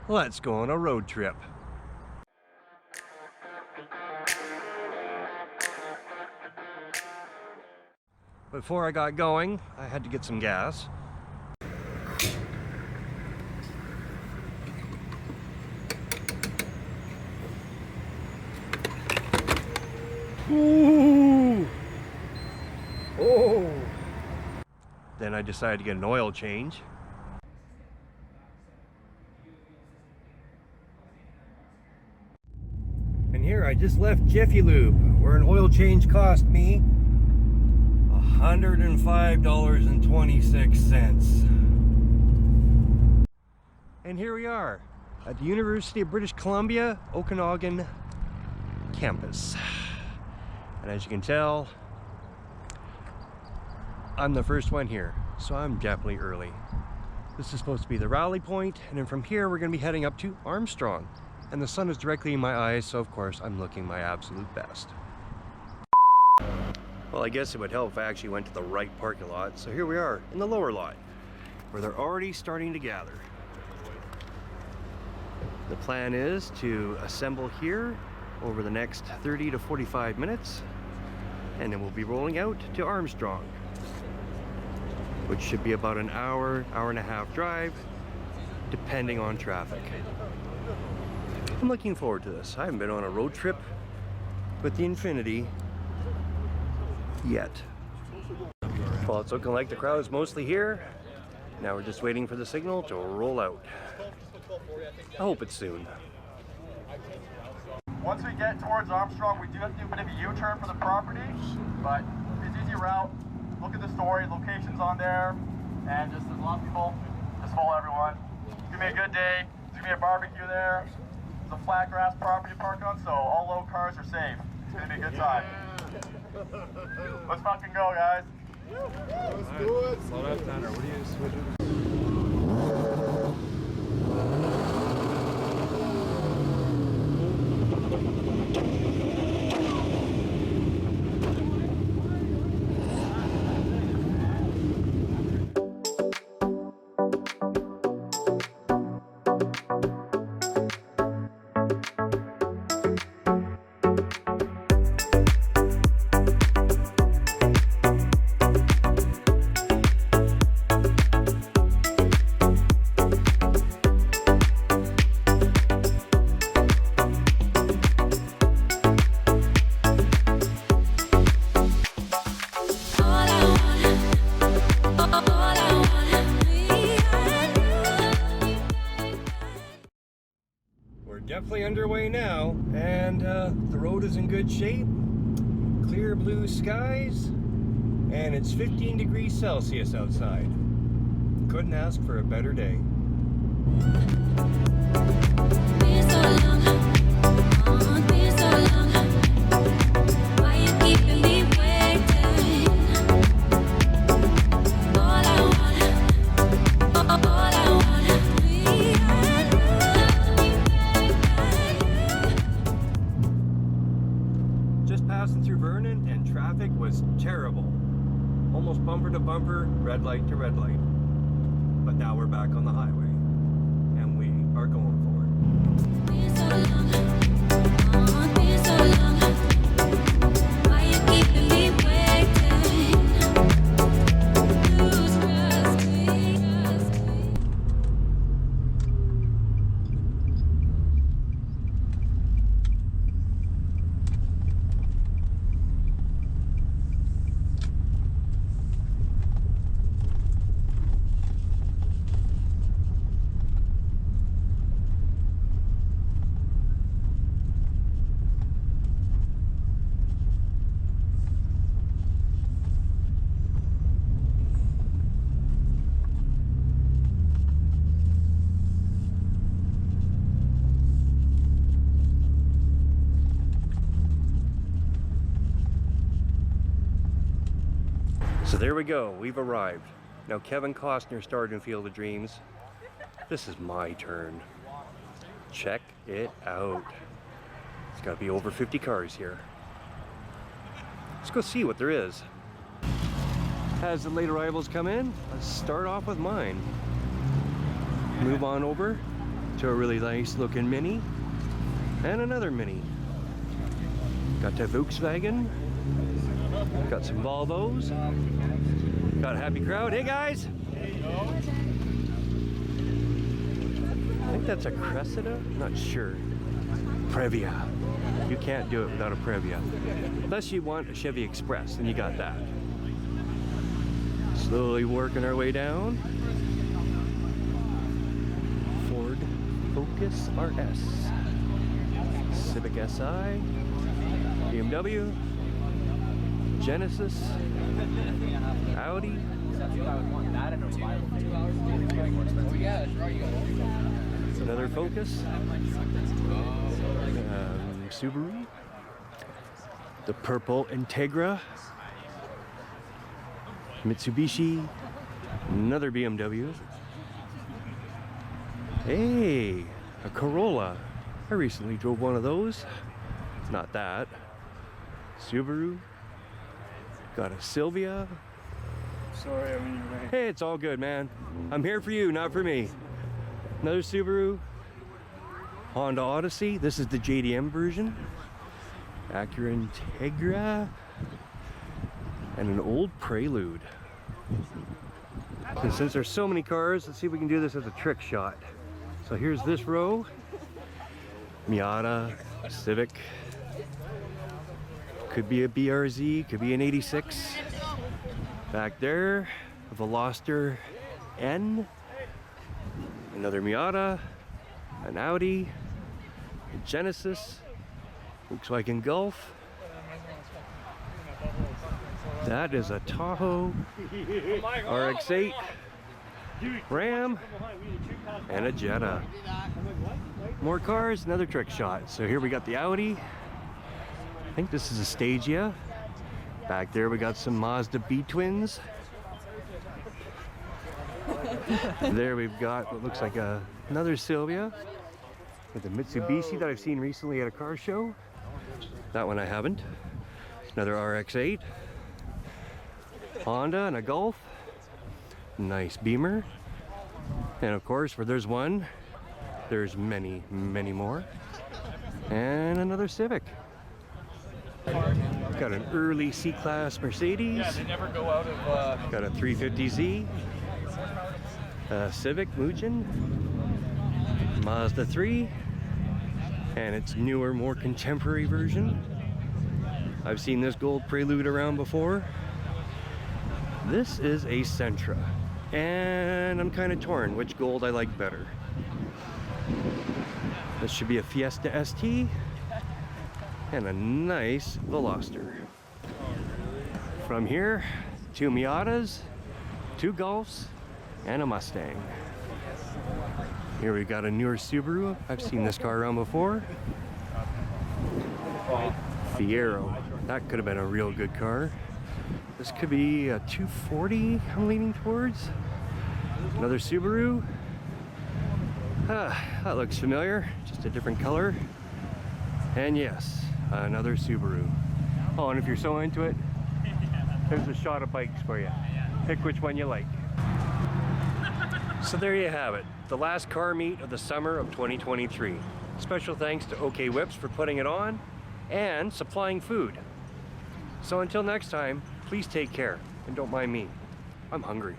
Let's go on a road trip. Before I got going, I had to get some gas. Ooh. Oh. Then I decided to get an oil change. And here I just left Jiffy Lube, where an oil change cost me $105.26. And here we are at the University of British Columbia, Okanagan campus. And as you can tell, I'm the first one here, so I'm definitely early. This is supposed to be the rally point, and then from here we're going to be heading up to Armstrong. And the sun is directly in my eyes, so of course I'm looking my absolute best. Well, I guess it would help if I actually went to the right parking lot. So here we are in the lower lot, where they're already starting to gather. The plan is to assemble here over the next 30 to 45 minutes, and then we'll be rolling out to Armstrong, which should be about an hour, hour and a half drive, depending on traffic. I'm looking forward to this. I haven't been on a road trip with the Infiniti yet. Well, it's looking like the crowd is mostly here. Now we're just waiting for the signal to roll out. I hope it's soon. Once we get towards Armstrong, we do have to do a bit of a U-turn for the property, but it's an easy route. Look at the story, locations on there, and just there's a lot of people. Just follow everyone. It's gonna be a good day. There's gonna be a barbecue there. There's a flat grass property to park on, so all low cars are safe. It's gonna be a good time. Let's fucking go, guys. Let's do it. Slow down, Tanner. What do you switch? Definitely underway now, and the road is in good shape, clear blue skies, and it's 15 degrees Celsius outside. Couldn't ask for a better day. Almost bumper to bumper, red light to red light. But now we're back on the highway, and we are going for it. So there we go, we've arrived. Now Kevin Costner starred in Field of Dreams. This is my turn. Check it out. It's gotta be over 50 cars here. Let's go see what there is. As the late arrivals come in, let's start off with mine. Move on over to a really nice looking Mini and another Mini. Got the Volkswagen, got some Volvos, got a happy crowd. Hey guys! I think that's a Cressida, not sure. Previa. You can't do it without a Previa. Unless you want a Chevy Express, then you got that. Slowly working our way down. Ford Focus RS. Civic SI. BMW. Genesis. Audi. Another Focus. Subaru. The purple Integra. Mitsubishi. Another BMW. Hey, a Corolla. I recently drove one of those. Not that. Subaru. Got a Silvia. Sorry, I mean, you're right. Hey, it's all good, man. I'm here for you, not for me. Another Subaru. Honda Odyssey. This is the JDM version. Acura Integra. And an old Prelude. And since there's so many cars, let's see if we can do this as a trick shot. So here's this row. Miata, Civic. Could be a BRZ, could be an 86. Back there, a Veloster N. Another Miata, an Audi, a Genesis, Volkswagen Golf. That is a Tahoe, RX-8, Ram, and a Jetta. More cars, another trick shot. So here we got the Audi. I think this is a Stagia. Back there we got some Mazda B-Twins. There we've got what looks like another Silvia with a Mitsubishi that I've seen recently at a car show. That one I haven't. Another RX-8. Honda and a Golf. Nice Beamer. And of course, where there's one, there's many, many more. And another Civic. Got an early C-Class Mercedes. Yeah, they never go out of... Got a 350Z. Civic Mugen. Mazda 3. And its newer, more contemporary version. I've seen this gold Prelude around before. This is a Sentra. And I'm kind of torn which gold I like better. This should be a Fiesta ST. And a nice Veloster. From here, 2 Miatas, 2 Golfs, and a Mustang. Here we got a newer Subaru. I've seen this car around before. Fiero. That could have been a real good car. This could be a 240 I'm leaning towards. Another Subaru. That looks familiar, just a different color. And yes, another Subaru. Oh, and if you're so into it, there's a shot of bikes for you. Pick which one you like. So there you have it, the last car meet of the summer of 2023. Special thanks to OKWhips for putting it on and supplying food. So until next time, please take care and don't mind me. I'm hungry.